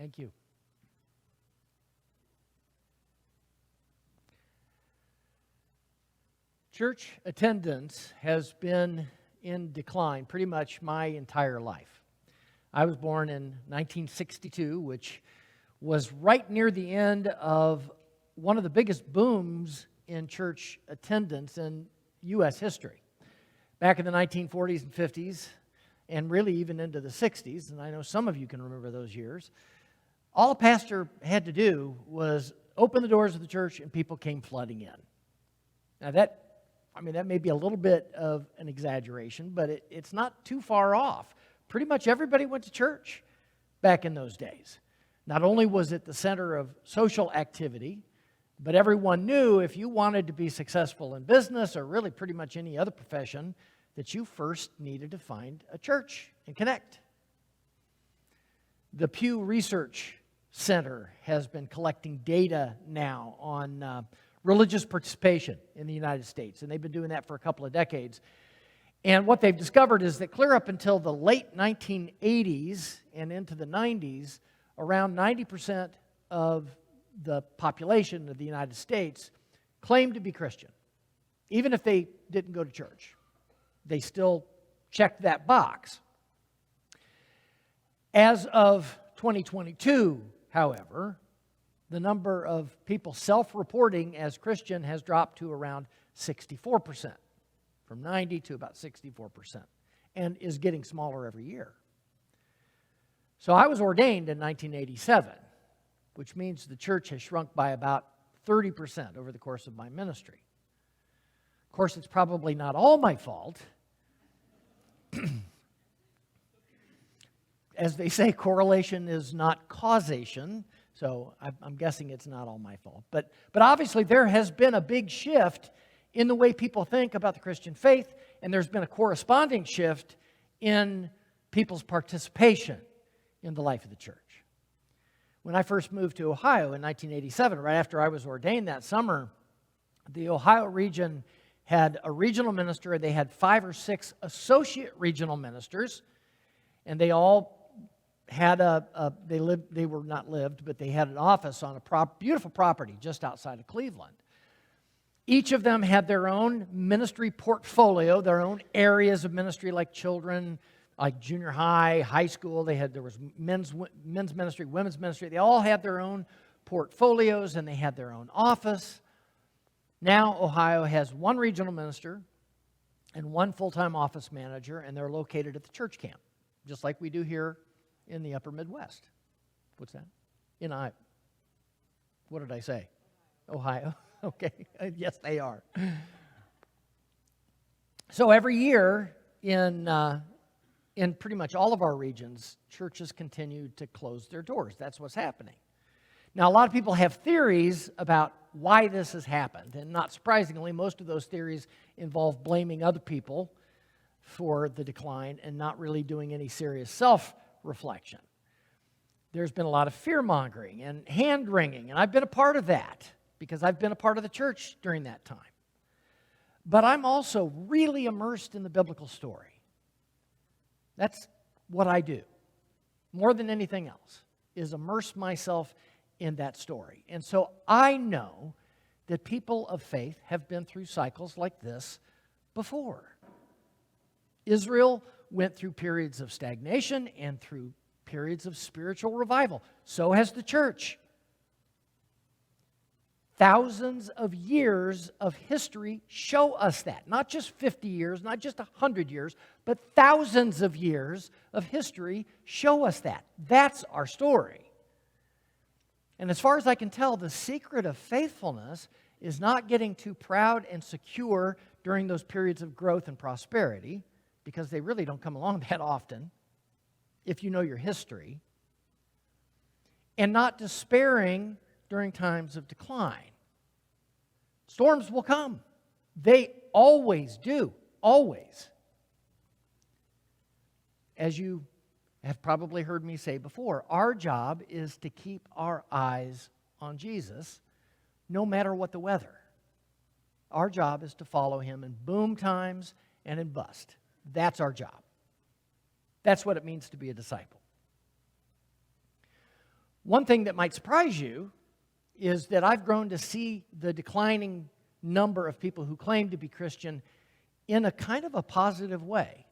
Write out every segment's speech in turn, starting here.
Thank you. Church attendance has been in decline pretty much my entire life. I was born in 1962, which was right near the end of one of the biggest booms in church attendance in U.S. history. Back in the 1940s and 50s, and really even into the 60s, and I know some of you can remember those years, all a pastor had to do was open the doors of the church and people came flooding in. Now that may be a little bit of an exaggeration, but it's not too far off. Pretty much everybody went to church back in those days. Not only was it the center of social activity, but everyone knew if you wanted to be successful in business or really pretty much any other profession, that you first needed to find a church and connect. The Pew Research Center has been collecting data now on religious participation in the United States, and they've been doing that for a couple of decades. And what they've discovered is that clear up until the late 1980s and into the 90s, around 90% of the population of the United States claimed to be Christian, even if they didn't go to church. They still checked that box. As of 2022, however, the number of people self-reporting as Christian has dropped to around 64%, from 90 to about 64%, and is getting smaller every year. So I was ordained in 1987, which means the church has shrunk by about 30% over the course of my ministry. Of course, it's probably not all my fault. As they say, correlation is not causation, so I'm guessing it's not all my fault. But obviously there has been a big shift in the way people think about the Christian faith, and there's been a corresponding shift in people's participation in the life of the church. When I first moved to Ohio in 1987, right after I was ordained that summer, the Ohio region had a regional minister, and they had 5 or 6 associate regional ministers, and they all had they had an office on a beautiful property just outside of Cleveland. Each of them had their own ministry portfolio, their own areas of ministry, like children, like junior high, high school. There was men's ministry, women's ministry. They all had their own portfolios, and they had their own office. Now Ohio has one regional minister and one full-time office manager, and they're located at the church camp, just like we do here in the upper Midwest. What's that? In Iowa. What did I say? Ohio. Okay. Yes, they are. So every year in pretty much all of our regions, churches continue to close their doors. That's what's happening. Now, a lot of people have theories about why this has happened, and not surprisingly, most of those theories involve blaming other people for the decline and not really doing any serious self-reflection. There's been a lot of fear-mongering and hand-wringing, and I've been a part of that because I've been a part of the church during that time. But I'm also really immersed in the biblical story. That's what I do, more than anything else, is immerse myself in that story. And so I know that people of faith have been through cycles like this before. Israel went through periods of stagnation and through periods of spiritual revival. So has the church. Thousands of years of history show us that. Not just 50 years, not just 100 years, but thousands of years of history show us that. That's our story. And as far as I can tell, the secret of faithfulness is not getting too proud and secure during those periods of growth and prosperity, because they really don't come along that often, if you know your history, and not despairing during times of decline. Storms will come. They always do, always. As you have probably heard me say before, our job is to keep our eyes on Jesus no matter what the weather. Our job is to follow him in boom times and in bust. That's our job. That's what it means to be a disciple. One thing that might surprise you is that I've grown to see the declining number of people who claim to be Christian in a kind of a positive way.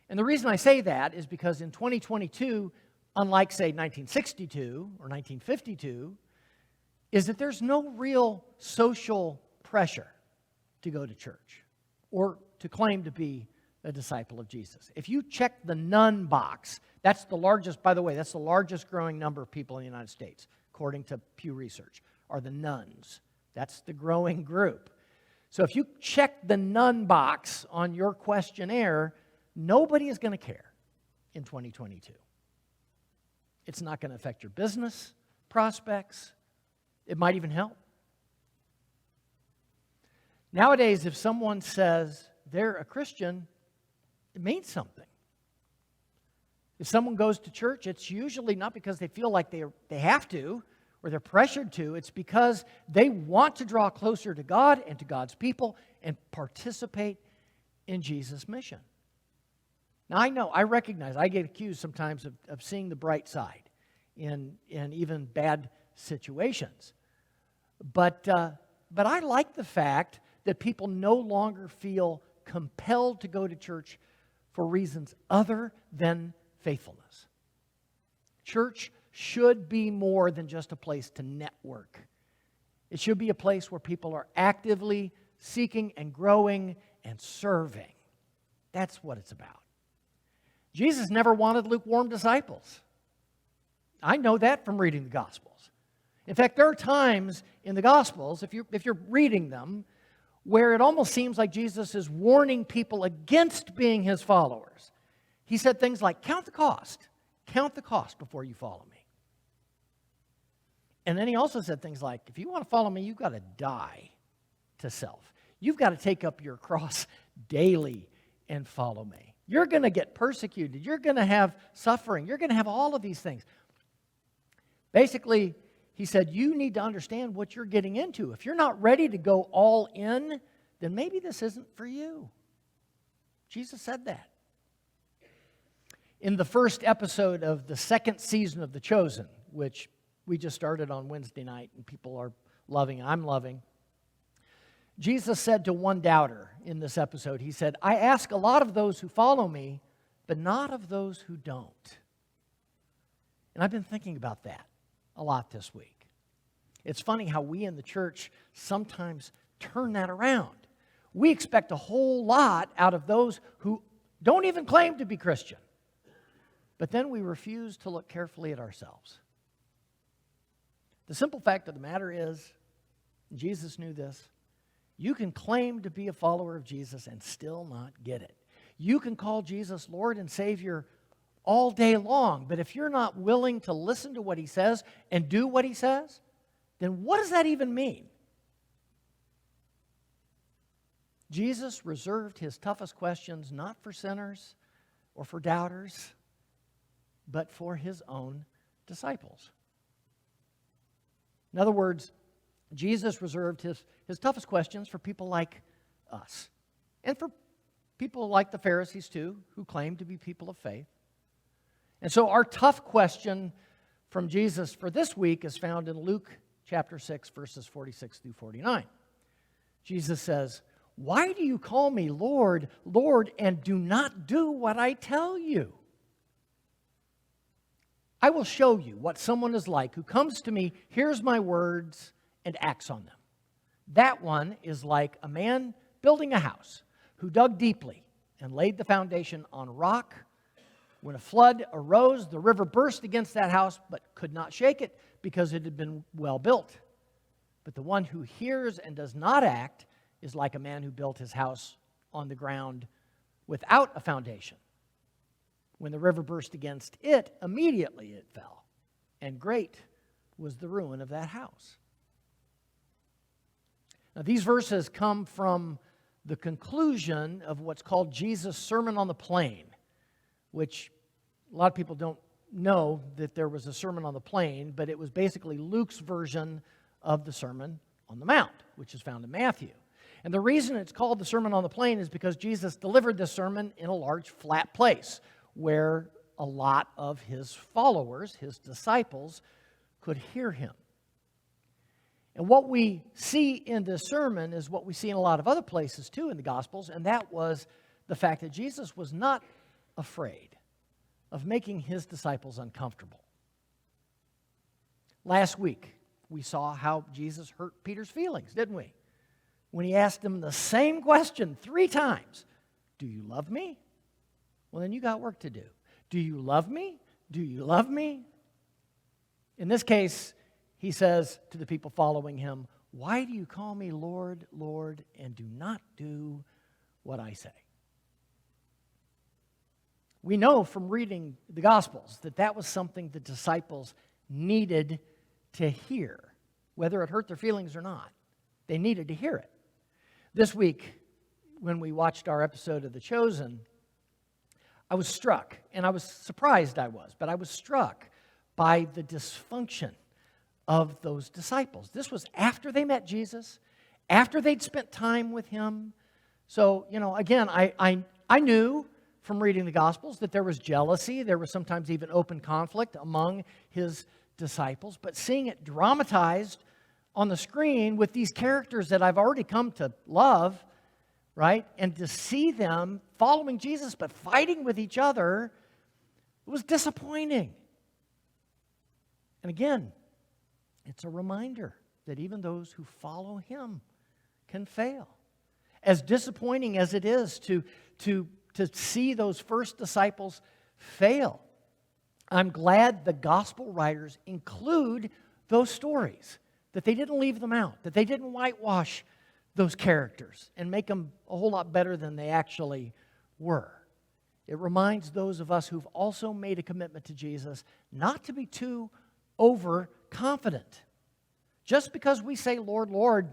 And the reason I say that is because in 2022, unlike, say, 1962 or 1952, is that there's no real social pressure to go to church or to claim to be a disciple of Jesus. If you check the none box, that's the largest, by the way, that's the largest growing number of people in the United States, according to Pew Research, are the nones. That's the growing group. So if you check the none box on your questionnaire, nobody is going to care in 2022. It's not going to affect your business prospects. It might even help. Nowadays, if someone says they're a Christian, it means something. If someone goes to church, it's usually not because they feel like they have to or they're pressured to. It's because they want to draw closer to God and to God's people and participate in Jesus' mission. Now, I recognize, I get accused sometimes of seeing the bright side in even bad situations. But I like the fact that people no longer feel compelled to go to church for reasons other than faithfulness. Church should be more than just a place to network. It should be a place where people are actively seeking and growing and serving. That's what it's about. Jesus never wanted lukewarm disciples. I know that from reading the Gospels. In fact, there are times in the Gospels, if you're reading them, where it almost seems like Jesus is warning people against being his followers. He said things like, count the cost. Count the cost before you follow me. And then he also said things like, if you want to follow me, you've got to die to self. You've got to take up your cross daily and follow me. You're going to get persecuted. You're going to have suffering. You're going to have all of these things. Basically, he said, you need to understand what you're getting into. If you're not ready to go all in, then maybe this isn't for you. Jesus said that. In the first episode of the second season of The Chosen, which we just started on Wednesday night and people are loving, I'm loving, Jesus said to one doubter in this episode, he said, I ask a lot of those who follow me, but not of those who don't. And I've been thinking about that a lot this week. It's funny how we in the church sometimes turn that around. We expect a whole lot out of those who don't even claim to be Christian. But then we refuse to look carefully at ourselves. The simple fact of the matter is, Jesus knew this, you can claim to be a follower of Jesus and still not get it. You can call Jesus Lord and Savior all day long, but if you're not willing to listen to what he says and do what he says, then what does that even mean? Jesus reserved his toughest questions not for sinners or for doubters, but for his own disciples. In other words, Jesus reserved his toughest questions for people like us, and for people like the Pharisees too, who claim to be people of faith. And so our tough question from Jesus for this week is found in Luke chapter 6, verses 46 through 49. Jesus says, "Why do you call me Lord, Lord, and do not do what I tell you? I will show you what someone is like who comes to me, hears my words, and acts on them. That one is like a man building a house who dug deeply and laid the foundation on rock. When a flood arose, the river burst against that house, but could not shake it because it had been well built. But the one who hears and does not act is like a man who built his house on the ground without a foundation. When the river burst against it, immediately it fell, and great was the ruin of that house." Now, these verses come from the conclusion of what's called Jesus' Sermon on the Plain, which a lot of people don't know that there was a Sermon on the Plain, but it was basically Luke's version of the Sermon on the Mount, which is found in Matthew. And the reason it's called the Sermon on the Plain is because Jesus delivered this sermon in a large flat place where a lot of his followers, his disciples, could hear him. And what we see in this sermon is what we see in a lot of other places too in the Gospels, and that was the fact that Jesus was not afraid of making his disciples uncomfortable. Last week, we saw how Jesus hurt Peter's feelings, didn't we? When he asked him the same question 3 times. Do you love me? Well, then you got work to do. Do you love me? Do you love me? In this case, he says to the people following him, why do you call me Lord, Lord, and do not do what I say? We know from reading the Gospels that that was something the disciples needed to hear, whether it hurt their feelings or not. They needed to hear it. This week, when we watched our episode of The Chosen, I was struck, and I was surprised but I was struck by the dysfunction of those disciples. This was after they met Jesus, after they'd spent time with him. So, again, I knew from reading the Gospels that there was jealousy, there was sometimes even open conflict among his disciples, but seeing it dramatized on the screen with these characters that I've already come to love, right? And to see them following Jesus but fighting with each other, it was disappointing. And again, it's a reminder that even those who follow him can fail. As disappointing as it is to see those first disciples fail, I'm glad the gospel writers include those stories, that they didn't leave them out, that they didn't whitewash those characters and make them a whole lot better than they actually were. It reminds those of us who've also made a commitment to Jesus not to be too overconfident. Just because we say, Lord, Lord,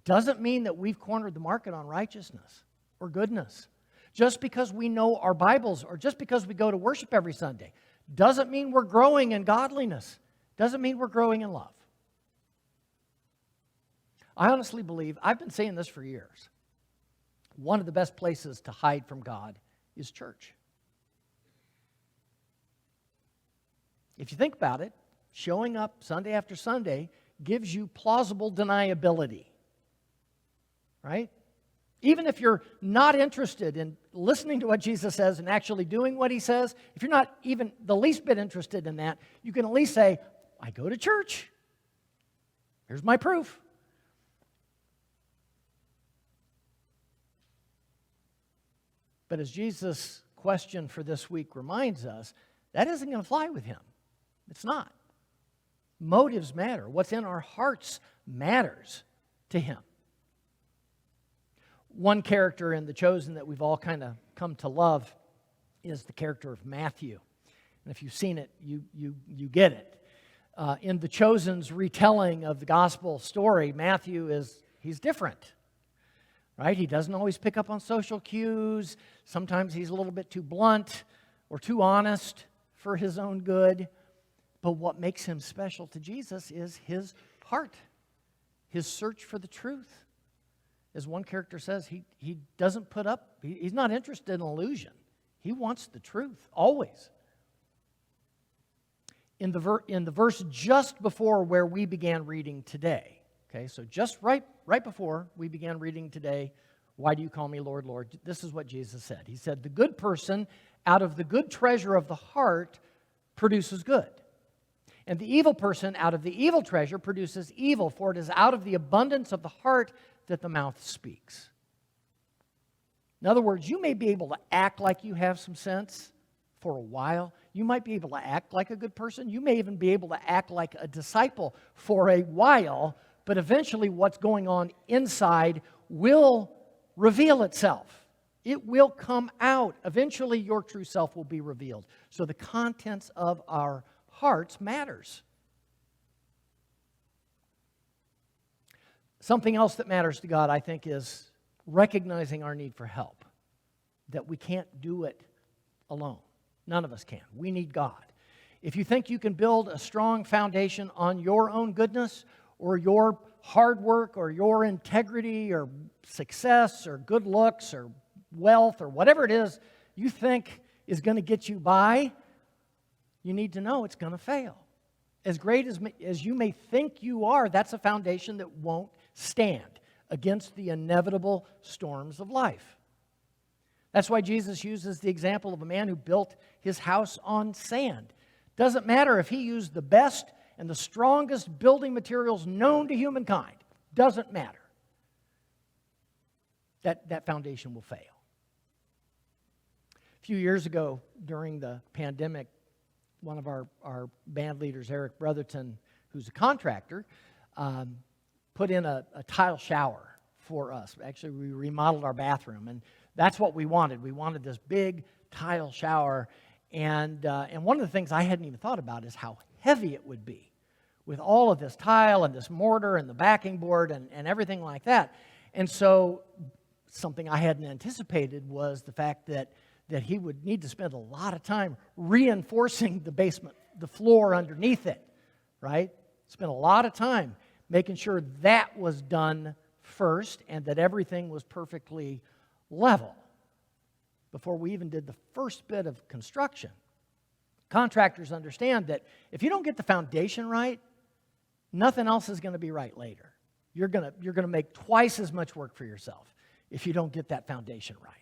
doesn't mean that we've cornered the market on righteousness or goodness. Just because we know our Bibles or just because we go to worship every Sunday doesn't mean we're growing in godliness. Doesn't mean we're growing in love. I honestly believe, I've been saying this for years, one of the best places to hide from God is church. If you think about it, showing up Sunday after Sunday gives you plausible deniability, right? Even if you're not interested in listening to what Jesus says and actually doing what he says, if you're not even the least bit interested in that, you can at least say, I go to church. Here's my proof. But as Jesus' question for this week reminds us, that isn't going to fly with him. It's not. Motives matter. What's in our hearts matters to him. One character in The Chosen that we've all kind of come to love is the character of Matthew. And if you've seen it, you get it. In The Chosen's retelling of the gospel story, Matthew he's different. Right? He doesn't always pick up on social cues. Sometimes he's a little bit too blunt or too honest for his own good. But what makes him special to Jesus is his heart, his search for the truth. As one character says, he doesn't put up, he's not interested in illusion. He wants the truth, always. In the verse just before where we began reading today, okay, so just right before we began reading today, why do you call me Lord, Lord? This is what Jesus said. He said, the good person out of the good treasure of the heart produces good. And the evil person out of the evil treasure produces evil, for it is out of the abundance of the heart that the mouth speaks. In other words, you may be able to act like you have some sense for a while. You might be able to act like a good person. You may even be able to act like a disciple for a while, but eventually what's going on inside will reveal itself. It will come out. Eventually your true self will be revealed. So the contents of our hearts matters. Something else that matters to God, I think, is recognizing our need for help. That we can't do it alone. None of us can. We need God. If you think you can build a strong foundation on your own goodness or your hard work or your integrity or success or good looks or wealth or whatever it is you think is going to get you by, you need to know it's going to fail. As great as you may think you are, that's a foundation that won't stand against the inevitable storms of life. That's why Jesus uses the example of a man who built his house on sand. Doesn't matter if he used the best and the strongest building materials known to humankind. Doesn't matter. That foundation will fail. A few years ago, during the pandemic, one of our band leaders, Eric Brotherton, who's a contractor, put in a tile shower for us. Actually, we remodeled our bathroom, and that's what we wanted. We wanted this big tile shower, and one of the things I hadn't even thought about is how heavy it would be with all of this tile and this mortar and the backing board and everything like that. And so something I hadn't anticipated was the fact that he would need to spend a lot of time reinforcing the basement, the floor underneath it, right? Spend a lot of time making sure that was done first and that everything was perfectly level before we even did the first bit of construction. Contractors understand that if you don't get the foundation right, nothing else is going to be right later. You're going to make twice as much work for yourself if you don't get that foundation right.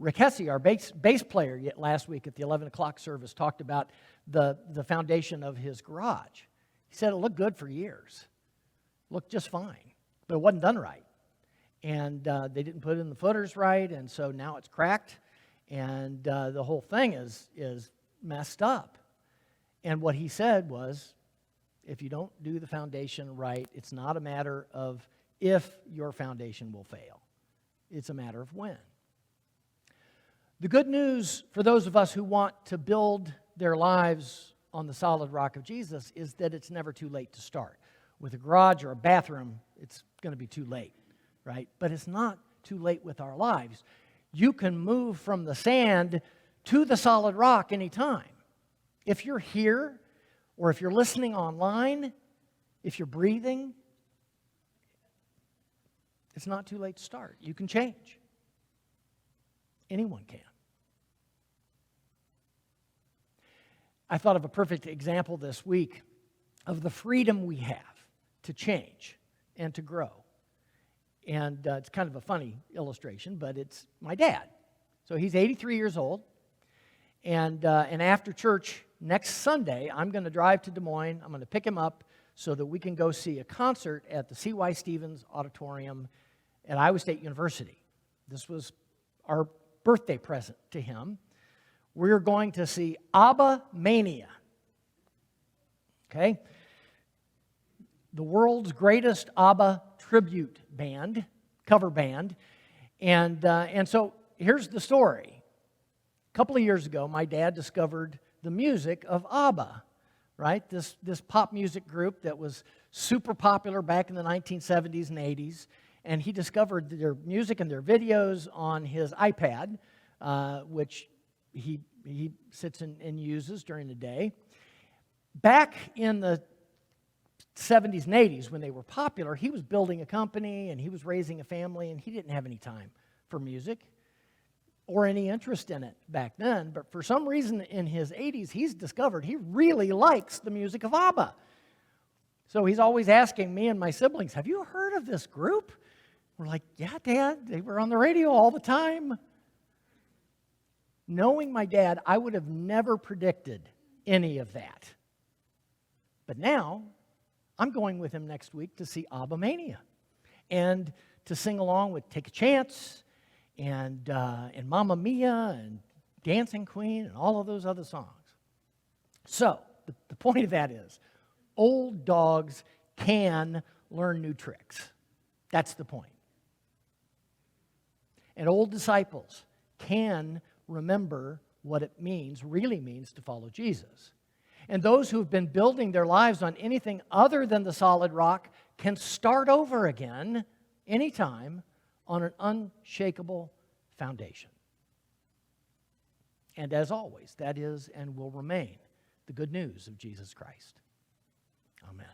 Rick Hesse, our bass player last week at the 11 o'clock service, talked about the foundation of his garage. He said it looked good for years. Looked just fine, but it wasn't done right. And they didn't put in the footers right, and so now it's cracked, and the whole thing is messed up. And what he said was, if you don't do the foundation right, it's not a matter of if your foundation will fail. It's a matter of when. The good news for those of us who want to build their lives on the solid rock of Jesus is that it's never too late to start. With a garage or a bathroom, it's going to be too late, right? But it's not too late with our lives. You can move from the sand to the solid rock anytime. If you're here, or if you're listening online, if you're breathing, it's not too late to start. You can change. Anyone can. I thought of a perfect example this week of the freedom we have to change and to grow. And it's kind of a funny illustration, but it's my dad. So he's 83 years old. And after church next Sunday, I'm going to drive to Des Moines. I'm going to pick him up so that we can go see a concert at the C.Y. Stevens Auditorium at Iowa State University. This was our birthday present to him. We're going to see ABBA Mania. Okay? The world's greatest ABBA tribute band, cover band. And so here's the story. A couple of years ago, my dad discovered the music of ABBA, right? This pop music group that was super popular back in the 1970s and 80s. And he discovered their music and their videos on his iPad, which he sits and uses during the day. Back in the 70s and 80s, when they were popular, he was building a company and he was raising a family, and he didn't have any time for music or any interest in it back then. But for some reason in his 80s, he's discovered he really likes the music of ABBA. So he's always asking me and my siblings, have you heard of this group? We're like, yeah, Dad, they were on the radio all the time. Knowing my dad, I would have never predicted any of that. But now, I'm going with him next week to see ABBA Mania and to sing along with Take a Chance and Mamma Mia and Dancing Queen and all of those other songs. So, the point of that is, old dogs can learn new tricks. That's the point. And old disciples can remember what it really means to follow Jesus. And those who have been building their lives on anything other than the solid rock can start over again anytime on an unshakable foundation. And as always, that is and will remain the good news of Jesus Christ. Amen.